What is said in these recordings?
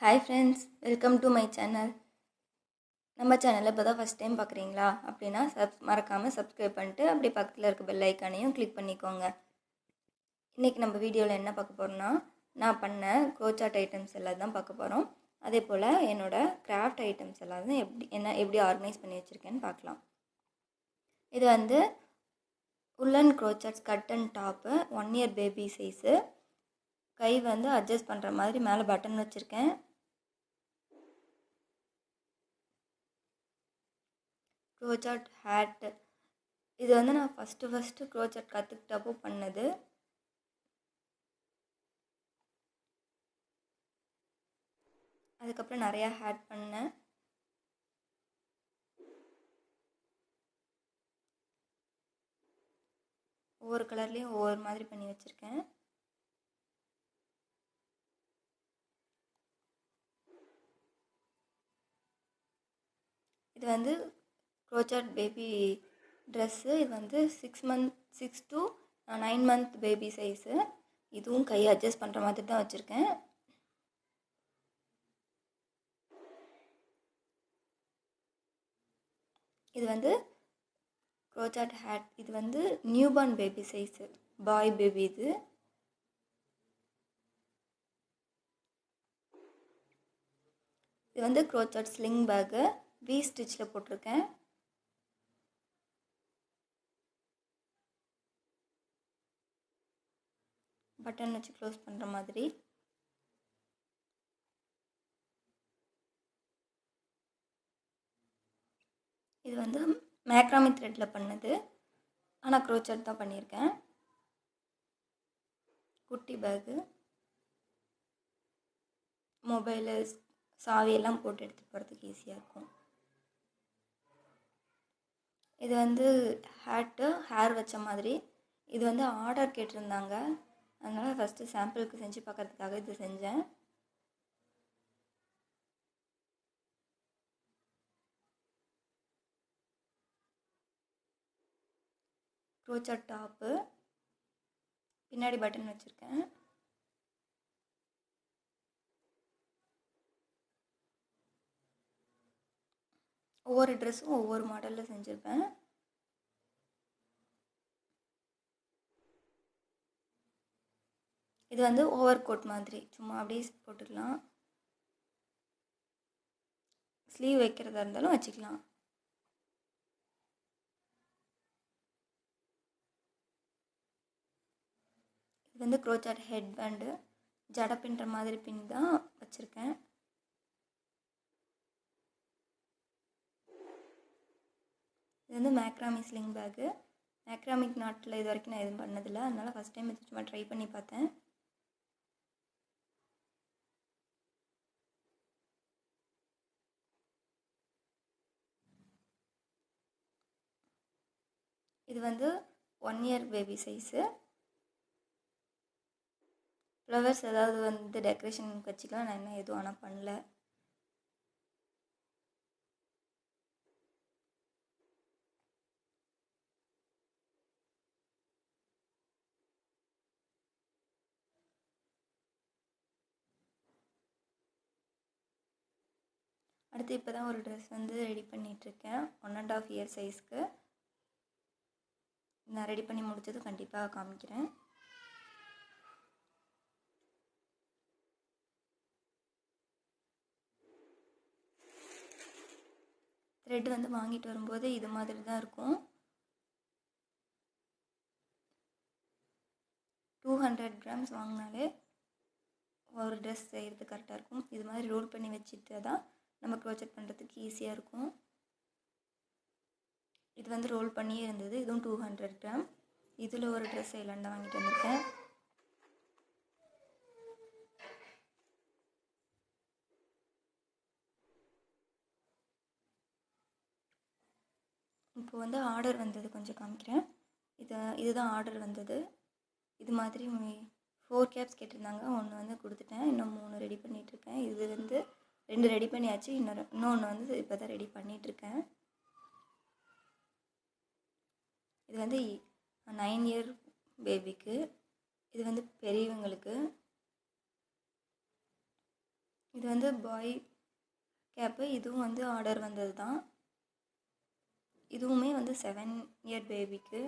Hi friends, welcome to my channel. நம்ம சேனலை இப்போ தான் ஃபஸ்ட் டைம் பார்க்குறீங்களா அப்படின்னா மறக்காமல் சப்ஸ்கிரைப் பண்ணிட்டு அப்படியே பக்கத்தில் இருக்க பெல் ஐக்கானையும் கிளிக் பண்ணிக்கோங்க. இன்றைக்கி நம்ம வீடியோவில் என்ன பார்க்க போகிறோம்னா, நான் பண்ண க்ரோச்சாட் ஐட்டம்ஸ் எல்லாம் தான் பார்க்க போகிறோம். அதே போல் என்னோடய கிராஃப்ட் ஐட்டம்ஸ் எல்லாம் எப்படி ஆர்கனைஸ் பண்ணி வச்சுருக்கேன்னு பார்க்கலாம். இது வந்து woollen crochets cut and top 1 year baby size. கை வந்து அட்ஜஸ்ட் பண்ணுற மாதிரி மேலே பட்டன் வச்சுருக்கேன். க்ரோச்சாட் ஹேட்டு, இது வந்து நான் ஃபஸ்ட்டு க்ரோச்சாட் கற்றுக்கிட்டப்போ பண்ணது. அதுக்கப்புறம் நிறையா ஹேட் பண்ணேன். ஒவ்வொரு கலர்லேயும் ஒவ்வொரு மாதிரி பண்ணி வச்சுருக்கேன். இது வந்து க்ரோச்சாட் பேபி ட்ரெஸ்ஸு. இது வந்து 6 to 9 month பேபி சைஸு. இதுவும் கை அட்ஜஸ்ட் பண்ணுற மாதிரி தான் வச்சுருக்கேன். இது வந்து க்ரோச்சாட் ஹேட். இது வந்து newborn baby size, boy baby. இது வந்து க்ரோச்சாட் ஸ்லிங் பேக்கு, வி ஸ்டிச்சில் போட்டிருக்கேன். பட்டன் வச்சு க்ளோஸ் பண்ணுற மாதிரி. இது வந்து மேக்ராமி த்ரெட்டில் பண்ணது, ஆனால் க்ரோச்சாட் தான் பண்ணியிருக்கேன். குட்டி பேக்கு, மொபைலு, சாவியெல்லாம் போட்டு எடுத்துகிட்டு போகிறதுக்கு ஈஸியாக இருக்கும். இது வந்து ஹேர் வச்ச மாதிரி. இது வந்து ஆர்டர் கேட்டிருந்தாங்க, அதனால் ஃபஸ்ட்டு சாம்பிளுக்கு செஞ்சு பார்க்கறதுக்காக இது செஞ்சேன். க்ரோச்சாட் டாப்பு, பின்னாடி பட்டன் வச்சுருக்கேன். ஒவ்வொரு ட்ரெஸ்ஸும் ஒவ்வொரு மாடலில் செஞ்சுருப்பேன். இது வந்து ஓவர் கோட் மாதிரி, சும்மா அப்படியே போட்டுக்கலாம். ஸ்லீவ் வைக்கிறதா இருந்தாலும் வச்சுக்கலாம். இது வந்து க்ரோச்சாட் ஹெட் பேண்டு, ஜடை பின்னுற மாதிரி பின் தான் வச்சுருக்கேன். இது வந்து மேக்ராமி ஸ்லிங் பேக்கு. மேக்ராமிக் நாட்டில் இது வரைக்கும் நான் எதுவும் பண்ணதில்லை, அதனால் ஃபஸ்ட் டைம் இது சும்மா ட்ரை பண்ணி பார்த்தேன். இது வந்து 1 year பேபி சைஸு. ஃப்ளவர்ஸ் ஏதாவது வந்து டெக்கரேஷனுக்கு வச்சுக்கலாம். நான் இன்னும் எதுவும் ஆனால் பண்ணல. அடுத்து இப்போ தான் ஒரு ட்ரெஸ் வந்து ரெடி பண்ணிகிட்ருக்கேன், 1.5 year சைஸ்க்கு. நான் ரெடி பண்ணி முடித்தது கண்டிப்பாக காமிக்கிறேன். த்ரெட் வந்து வாங்கிட்டு வரும்போது இது மாதிரி தான் இருக்கும். 200 grams வாங்கினாலே ஒரு ட்ரெஸ் செய்கிறது கரெக்டாக இருக்கும். இது மாதிரி ரோல் பண்ணி வச்சுட்டு தான் நம்ம க்ரோச்சட் பண்ணுறதுக்கு ஈஸியாக இருக்கும். இது வந்து ரோல் பண்ணியே இருந்தது. இதுவும் 200 gram. இதில் ஒரு ட்ரெஸ் செய்யலான்னு தான் வாங்கிட்டு வந்திருக்கேன். இப்போ வந்து ஆர்டர் வந்தது, கொஞ்சம் காமிக்கிறேன். இதுதான் ஆர்டர் வந்தது. இது மாதிரி 4 கேப்ஸ் கேட்டிருந்தாங்க, ஒன்று வந்து கொடுத்துட்டேன். இன்னும் 3 ரெடி பண்ணிகிட்ருக்கேன். இது வந்து 2 ரெடி பண்ணியாச்சு, இன்னொன்று வந்து இப்போ தான் ரெடி பண்ணிகிட்ருக்கேன். இது வந்து 9 year பேபிக்கு. இது வந்து பெரியவங்களுக்கு. இது இது வந்து பாய் கேப்பு. இதுவும் வந்து ஆர்டர் வந்தது தான். இதுவுமே வந்து 7 இயர் பேபிக்கு.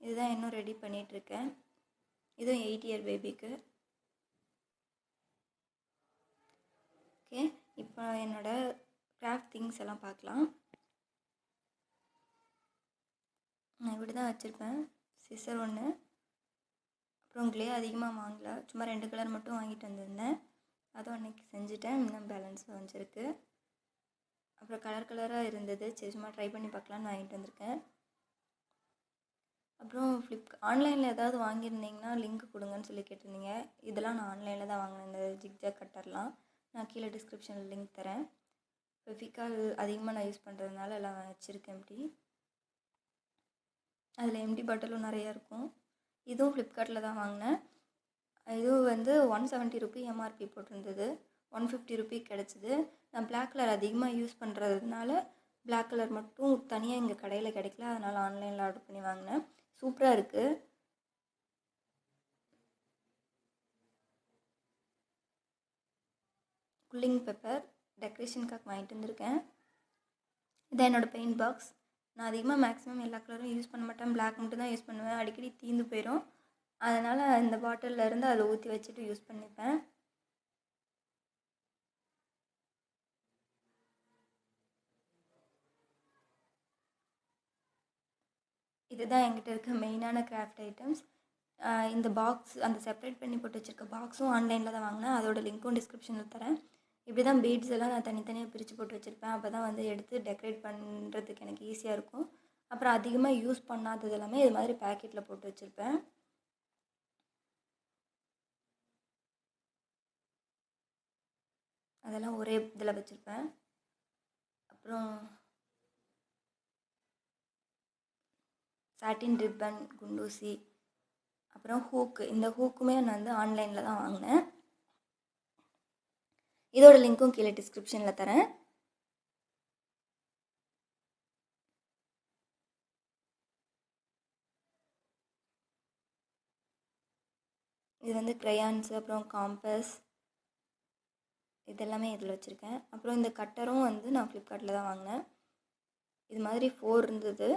இதுதான் இன்னும் ரெடி பண்ணிகிட்ருக்கேன். இதுவும் 8 இயர் பேபிக்கு. ஓகே, இப்போ என்னோடய கிராஃப்ட் திங்ஸ் எல்லாம் பார்க்கலாம். நான் இப்படி தான் வச்சுருப்பேன். சிசர் ஒன்று, அப்புறம் க்ளே அதிகமாக வாங்கல, சும்மா 2 கலர் மட்டும் வாங்கிட்டு வந்திருந்தேன். அதுவும் அன்றைக்கி செஞ்சுட்டேன். இன்னும் பேலன்ஸ் வந்துருக்கு. அப்புறம் கலராக இருந்தது, சரி சும்மா ட்ரை பண்ணி பார்க்கலான்னு வாங்கிட்டு வந்திருக்கேன். அப்புறம் ஆன்லைனில் ஏதாவது வாங்கியிருந்தீங்கன்னா லிங்க் கொடுங்கன்னு சொல்லி கேட்டிருந்தீங்க. இதெல்லாம் நான் ஆன்லைனில் தான் வாங்கினேன். இந்த ஜிக்ஜாக் கட்டர்லாம் நான் கீழே டிஸ்கிரிப்ஷனில் லிங்க் தரேன். ஃபெவிகால் அதிகமாக நான் யூஸ் பண்ணுறதுனால எல்லாம் வச்சுருக்கேன். இப்படி அதில் எம்டி பாட்டிலும் நிறையா இருக்கும். இதுவும் ஃப்ளிப்கார்ட்டில் தான் வாங்கினேன். இதுவும் வந்து 170 ரூபி எம்ஆர்பி போட்டிருந்தது. 150 ரூபி கிடச்சிது. நான் பிளாக் கலர் அதிகமாக யூஸ் பண்ணுறதுனால பிளாக் கலர் மட்டும் தனியாக எங்கள் கடையில் கிடைக்கல, அதனால் ஆன்லைனில் ஆர்டர் பண்ணி வாங்கினேன். சூப்பராக இருக்குது. கூலிங் பெப்பர் டெக்கரேஷனுக்காக வாங்கிட்டு வந்திருக்கேன். இதான் என்னோடய பெயிண்ட் பாக்ஸ். நான் அதிகமாக மேக்ஸிமம் எல்லா கலரும் யூஸ் பண்ண மாட்டேன், பிளாக் மட்டும் தான் யூஸ் பண்ணுவேன். அடிக்கடி தீர்ந்து போயிடும். அதனால் இந்த பாட்டிலில் இருந்து அதை ஊற்றி வச்சுட்டு யூஸ் பண்ணிப்பேன். இதுதான் என்கிட்ட இருக்க மெயினான கிராஃப்ட் ஐட்டம்ஸ். இந்த பாக்ஸ், அந்த செப்பரேட் பண்ணி போட்டு வச்சுருக்க பாக்ஸும் ஆன்லைனில் தான் வாங்கினேன். அதோட லிங்க்கும் டிஸ்கிரிப்ஷனில் தரேன். இப்படி தான் பீட்ஸ் எல்லாம் நான் தனித்தனியாக பிரித்து போட்டு வச்சுருப்பேன். அப்போ தான் வந்து எடுத்து டெக்கரேட் பண்ணுறதுக்கு எனக்கு ஈஸியாக இருக்கும். அப்புறம் அதிகமாக யூஸ் பண்ணாதது எல்லாமே இது மாதிரி பேக்கெட்டில் போட்டு வச்சுருப்பேன். அதெல்லாம் ஒரே இதில் வச்சுருப்பேன். அப்புறம் சாட்டின் ரிப்பன், குண்டூசி, அப்புறம் ஹூக்கு. இந்த ஹூக்குமே நான் வந்து ஆன்லைனில் தான் வாங்கினேன். இதோட லிங்க்கும் கீழே டிஸ்கிரிப்ஷனில் தரேன். இது வந்து க்ரையான்ஸு, அப்புறம் காம்பஸ், இதெல்லாமே இதில் வச்சுருக்கேன். அப்புறம் இந்த கட்டரும் வந்து நான் ஃப்ளிப்கார்ட்டில் தான் வாங்கினேன். இது மாதிரி 4 இருந்தது.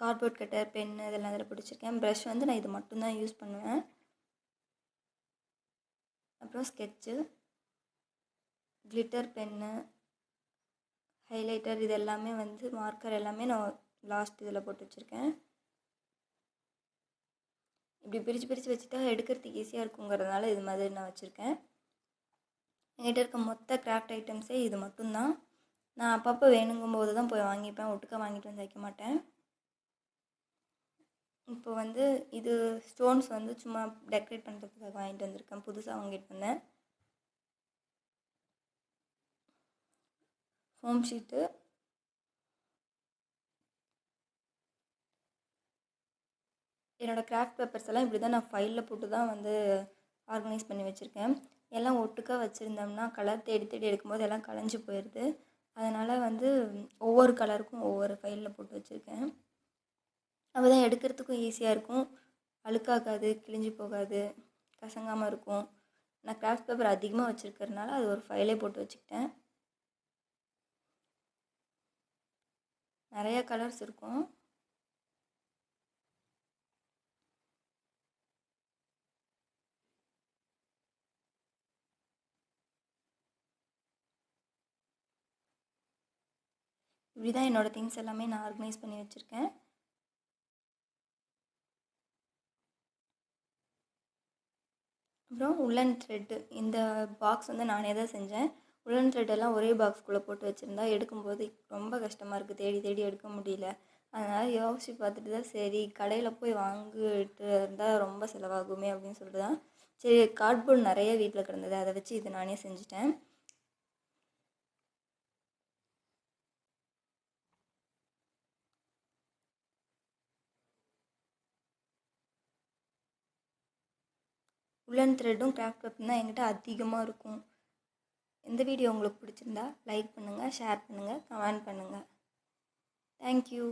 கார்ட்போர்ட் கட்டர், பென்னு இதெல்லாம் இதில் பிடிச்சிருக்கேன். ப்ரஷ் வந்து நான் இது மட்டும்தான் யூஸ் பண்ணுவேன். அப்புறம் ஸ்கெட்சு, கிளிட்டர் பென்னு, ஹைலைட்டர், இது எல்லாமே வந்து மார்க்கர் எல்லாமே நான் லாஸ்ட் இதில் போட்டு வச்சுருக்கேன். இப்படி பிரித்து வச்சுட்டா எடுக்கிறதுக்கு ஈஸியாக இருக்குங்கிறதுனால இது மாதிரி நான் வச்சுருக்கேன். என்கிட்ட இருக்க மொத்த கிராஃப்ட் ஐட்டம்ஸே இது மட்டும்தான். நான் அப்பப்போ வேணுங்கும்போது தான் போய் வாங்கிப்பேன், ஒட்டுக்கா வாங்கிட்டு வந்து வைக்க மாட்டேன். இப்போ வந்து இது ஸ்டோன்ஸ் வந்து சும்மா டெக்கரேட் பண்ணுறதுக்காக வாங்கிட்டு வந்திருக்கேன். புதுசாக வாங்கிட்டு வந்தேன். ஃபோம் ஷீட்டு, என்னோடய கிராஃப்ட் பேப்பர்ஸ் எல்லாம் இப்படி தான் நான் ஃபைலில் போட்டு தான் வந்து ஆர்கனைஸ் பண்ணி வச்சுருக்கேன். எல்லாம் ஒட்டுக்கா வச்சுருந்தோம்னா கலர் தேடி எடுக்கும்போது எல்லாம் கலைஞ்சி போயிடுது. அதனால் வந்து ஒவ்வொரு கலருக்கும் ஒவ்வொரு ஃபைலில் போட்டு வச்சுருக்கேன். அப்போ தான் எடுக்கிறதுக்கும் ஈஸியாக இருக்கும், அழுக்காகாது, கிழிஞ்சு போகாது, கசங்காமல் இருக்கும். நான் கிராஃப்ட் பேப்பர் அதிகமாக வச்சுருக்கறனால அது ஒரு ஃபைலே போட்டு வச்சுக்கிட்டேன். நிறையா கலர்ஸ் இருக்கும். இப்படி தான் என்னோடய திங்ஸ் எல்லாமே நான் ஆர்கனைஸ் பண்ணி வச்சுருக்கேன். அப்புறம் உல்லன் த்ரெட்டு, இந்த பாக்ஸ் வந்து நானே தான் செஞ்சேன். உல்லன் த்ரெட்டெல்லாம் ஒரே பாக்ஸ்குள்ளே போட்டு வச்சுருந்தா எடுக்கும்போது ரொம்ப கஷ்டமாக இருக்குது, தேடி எடுக்க முடியல. அதனால் யோசித்து பார்த்துட்டு தான் சரி கடையில் போய் வாங்கிட்டு இருந்தால் ரொம்ப செலவாகுமே அப்படின்னு சொல்லிட்டு தான் சரி கார்ட்போர்ட் நிறைய வீட்டில் கிடந்தது, அதை வச்சு இது நானே செஞ்சுட்டேன். உல்லன் த்ரெட்டும் கிராஃப்ட் பேப்பரும் தான் என்கிட்ட அதிகமாக இருக்கும். இந்த வீடியோ உங்களுக்கு பிடிச்சிருந்தா லைக் பண்ணுங்கள், ஷேர் பண்ணுங்கள், கமெண்ட் பண்ணுங்கள். தேங்க்யூ.